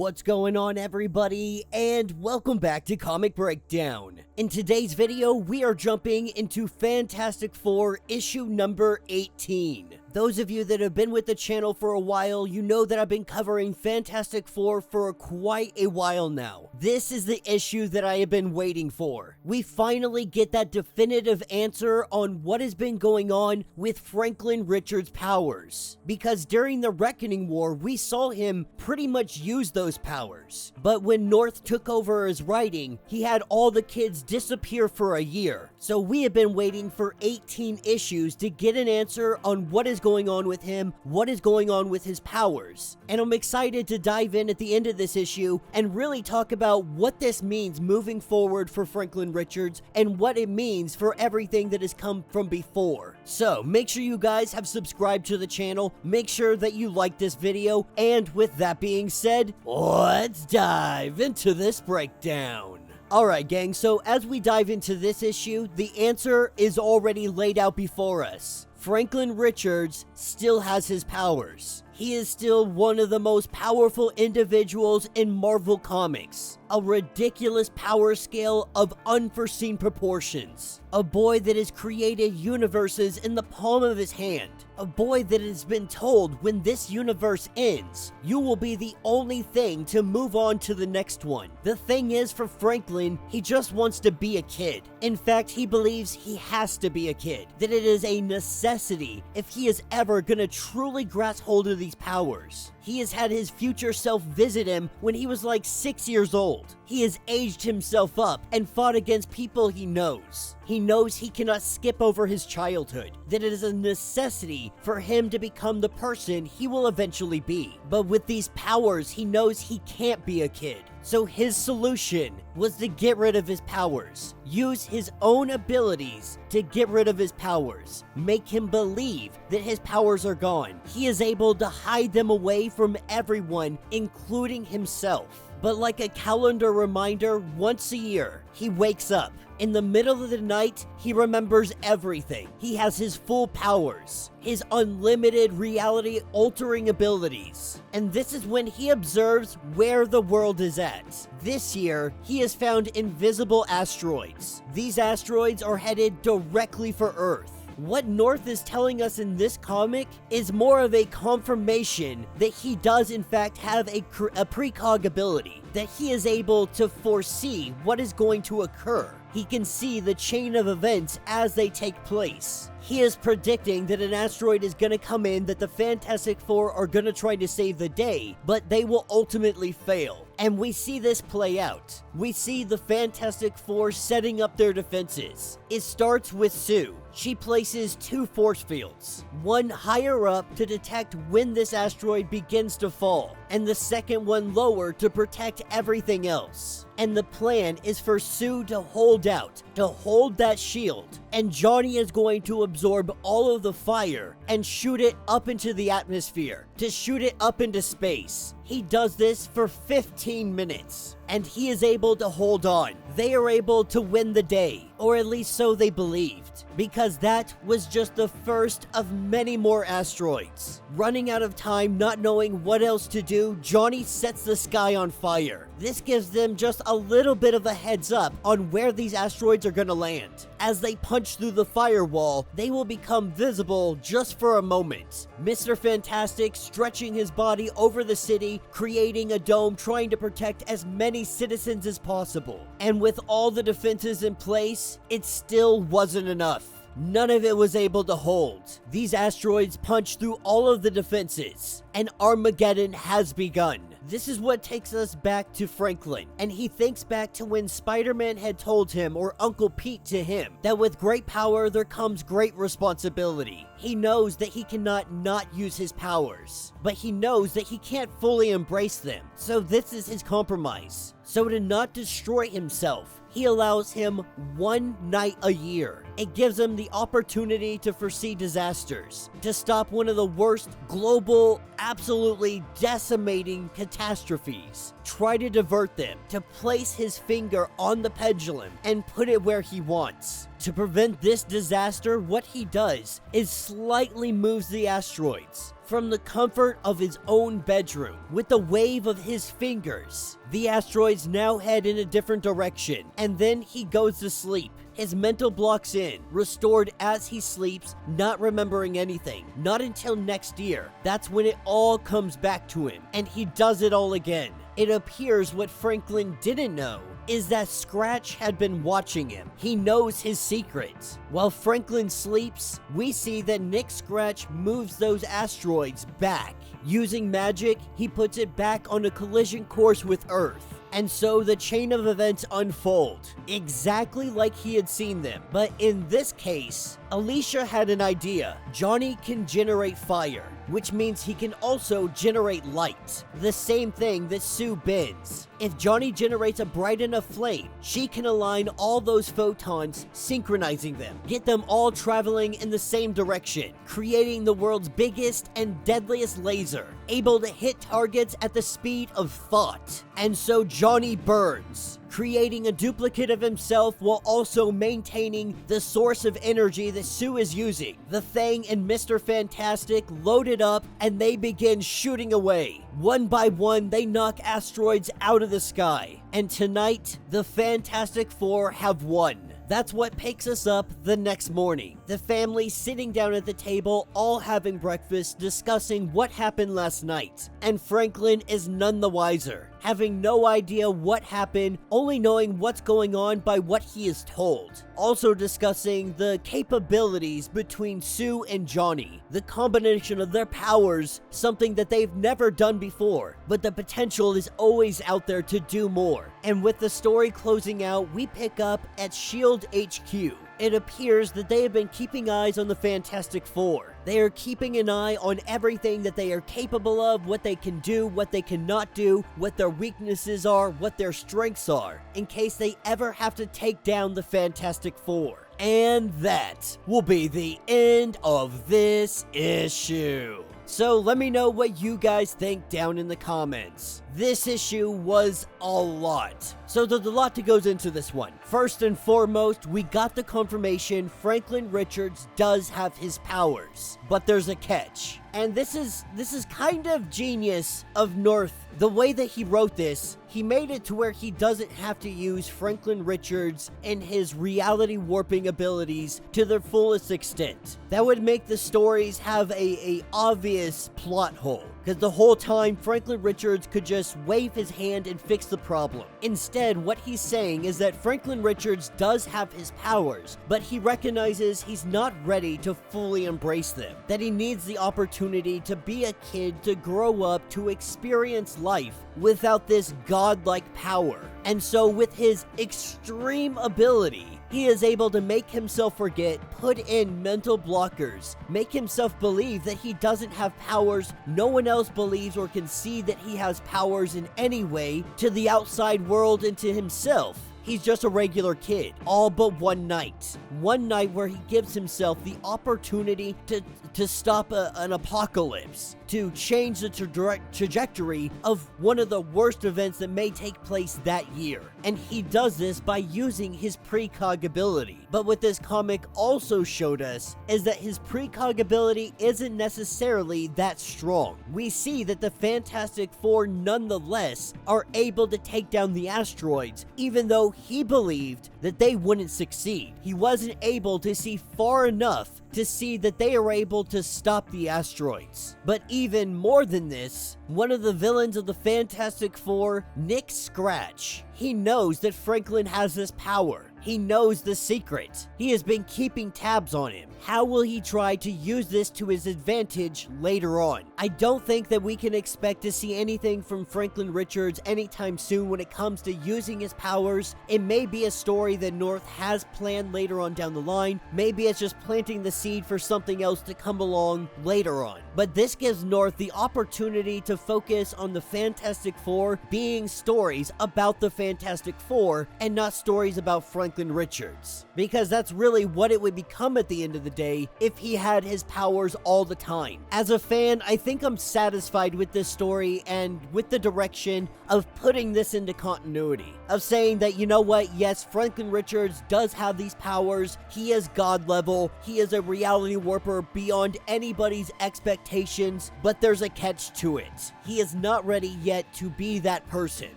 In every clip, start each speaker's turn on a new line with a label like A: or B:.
A: What's going on, everybody, and welcome back to Comic Breakdown. In today's video, we are jumping into Fantastic Four issue number 18. Those of you that have been with the channel for a while, you know that I've been covering Fantastic Four for quite a while now. This is the issue that I have been waiting for. We finally get that definitive answer on what has been going on with Franklin Richards' powers. Because during the Reckoning War, we saw him pretty much use those powers. But when North took over his writing, he had all the kids disappear for a year. So we have been waiting for 18 issues to get an answer on what is going on with him, what is going on with his powers. And I'm excited to dive in at the end of this issue and really talk about what this means moving forward for Franklin Richards and what it means for everything that has come from before. So make sure you guys have subscribed to the channel, make sure that you like this video, and with that being said, let's dive into this breakdown. Alright gang, so as we dive into this issue, the answer is already laid out before us. Franklin Richards still has his powers. He is still one of the most powerful individuals in Marvel Comics. A ridiculous power scale of unforeseen proportions. A boy that has created universes in the palm of his hand. A boy that has been told when this universe ends, you will be the only thing to move on to the next one. The thing is, for Franklin, he just wants to be a kid. In fact, he believes he has to be a kid. That it is a necessity if he is ever gonna truly grasp hold of these powers. He has had his future self visit him when he was like 6 years old. He has aged himself up and fought against people he knows. He knows he cannot skip over his childhood, that it is a necessity for him to become the person he will eventually be. But with these powers, he knows he can't be a kid. So his solution was to get rid of his powers, use his own abilities to get rid of his powers, make him believe that his powers are gone. He is able to hide them away from everyone, including himself. But like a calendar reminder, once a year, he wakes up. In the middle of the night, he remembers everything. He has his full powers, his unlimited reality-altering abilities. And this is when he observes where the world is at. This year, he has found invisible asteroids. These asteroids are headed directly for Earth. What North is telling us in this comic is more of a confirmation that he does in fact have a precog ability, that he is able to foresee what is going to occur. He can see the chain of events as they take place. He is predicting that an asteroid is going to come in, that the Fantastic Four are going to try to save the day, but they will ultimately fail. And we see this play out. We see the Fantastic Four setting up their defenses. It starts with Sue. She places 2 force fields, one higher up to detect when this asteroid begins to fall, and the second one lower to protect everything else. And the plan is for Sue to hold out, to hold that shield, and Johnny is going to absorb all of the fire and shoot it up into the atmosphere, to shoot it up into space. He does this for 15 minutes, and he is able to hold on. They are able to win the day, or at least so they believed, because that was just the first of many more asteroids. Running out of time, not knowing what else to do, Johnny sets the sky on fire. This gives them just a little bit of a heads up on where these asteroids are gonna land. As they punch through the firewall, they will become visible just for a moment. Mr. Fantastic stretching his body over the city, creating a dome, trying to protect as many citizens as possible. And with all the defenses in place, it still wasn't enough. None of it was able to hold. These asteroids punch through all of the defenses, and Armageddon has begun. This is what takes us back to Franklin, and he thinks back to when Spider-Man had told him, or Uncle Pete to him, that with great power there comes great responsibility. He knows that he cannot not use his powers, but he knows that he can't fully embrace them. So this is his compromise. So to not destroy himself, he allows him one night a year It gives him the opportunity to foresee disasters, to stop one of the worst global, absolutely decimating catastrophes, try to divert them, to place his finger on the pendulum and put it where he wants. To prevent this disaster, what he does is slightly moves the asteroids from the comfort of his own bedroom. With the wave of his fingers, the asteroids now head in a different direction, and then he goes to sleep. His mental blocks in, restored as he sleeps, not remembering anything. Not until next year. That's when it all comes back to him, and he does it all again. It appears what Franklin didn't know is that Scratch had been watching him. He knows his secrets. While Franklin sleeps, we see that Nick Scratch moves those asteroids back. Using magic, he puts it back on a collision course with Earth. And so the chain of events unfold, exactly like he had seen them. But in this case, Alicia had an idea. Johnny can generate fire, which means he can also generate light. The same thing that Sue bends. If Johnny generates a bright enough flame, she can align all those photons, synchronizing them, get them all traveling in the same direction, creating the world's biggest and deadliest laser, able to hit targets at the speed of thought. And so Johnny burns, creating a duplicate of himself while also maintaining the source of energy that Sue is using. The Thing and Mr. Fantastic load it up and they begin shooting away. One by one, they knock asteroids out of the sky. And tonight, the Fantastic Four have won. That's what picks us up the next morning. The family sitting down at the table, all having breakfast, discussing what happened last night. And Franklin is none the wiser, having no idea what happened, only knowing what's going on by what he is told. Also discussing the capabilities between Sue and Johnny. The combination of their powers, something that they've never done before, but the potential is always out there to do more. And with the story closing out, we pick up at SHIELD HQ. It appears that they have been keeping eyes on the Fantastic Four. They are keeping an eye on everything that they are capable of, what they can do, what they cannot do, what their weaknesses are, what their strengths are, in case they ever have to take down the Fantastic Four. And that will be the end of this issue. So let me know what you guys think down in the comments. This issue was a lot. So there's a lot that goes into this one. First and foremost, we got the confirmation Franklin Richards does have his powers. But there's a catch. And this is kind of genius of North. The way that he wrote this, he made it to where he doesn't have to use Franklin Richards and his reality warping abilities to their fullest extent. That would make the stories have a obvious plot hole. Because the whole time, Franklin Richards could just wave his hand and fix the problem. Instead, what he's saying is that Franklin Richards does have his powers, but he recognizes he's not ready to fully embrace them. That he needs the opportunity to be a kid, to grow up, to experience life without this godlike power. And so with his extreme ability, he is able to make himself forget, put in mental blockers, make himself believe that he doesn't have powers, no one else believes or can see that he has powers in any way, to the outside world and to himself. He's just a regular kid, all but one night. One night where he gives himself the opportunity to stop an apocalypse, to change the trajectory of one of the worst events that may take place that year. And he does this by using his precog ability. But what this comic also showed us is that his precog ability isn't necessarily that strong. We see that the Fantastic Four nonetheless are able to take down the asteroids, even though he believed that they wouldn't succeed. He wasn't able to see far enough to see that they are able to stop the asteroids. But even more than this, one of the villains of the Fantastic Four, Nick Scratch, he knows that Franklin has this power. He knows the secret. He has been keeping tabs on him. How will he try to use this to his advantage later on? I don't think that we can expect to see anything from Franklin Richards anytime soon when it comes to using his powers. It may be a story that North has planned later on down the line. Maybe it's just planting the seed for something else to come along later on. But this gives North the opportunity to focus on the Fantastic Four being stories about the Fantastic Four and not stories about Franklin Franklin Richards, because that's really what it would become at the end of the day if he had his powers all the time. As a fan, I think I'm satisfied with this story and with the direction of putting this into continuity, of saying that, you know what, yes, Franklin Richards does have these powers, he is god level, he is a reality warper beyond anybody's expectations, but there's a catch to it. He is not ready yet to be that person.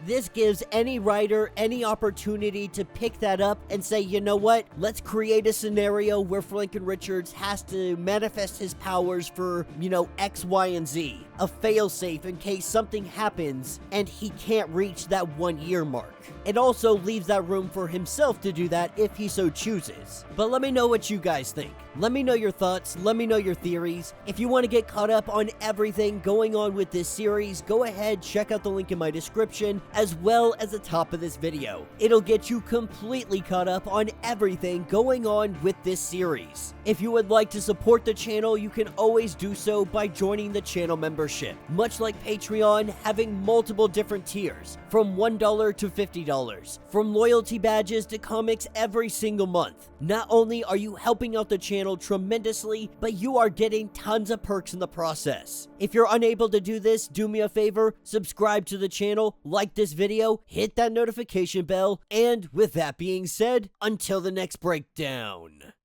A: This gives any writer any opportunity to pick that up and say, you know what, let's create a scenario where Franklin Richards has to manifest his powers for, you know, X, Y, and Z. A failsafe in case something happens and he can't reach that 1 year mark. It also leaves that room for himself to do that if he so chooses. But let me know what you guys think. Let me know your thoughts, let me know your theories. If you want to get caught up on everything going on with this series, go ahead, check out the link in my description, as well as the top of this video. It'll get you completely caught up on everything going on with this series. If you would like to support the channel, you can always do so by joining the channel membership. Much like Patreon, having multiple different tiers, from $1 to $50, from loyalty badges to comics every single month. Not only are you helping out the channel tremendously, but you are getting tons of perks in the process. If you're unable to do this, do me a favor, subscribe to the channel, like this video, hit that notification bell, and with that being said, until the next breakdown.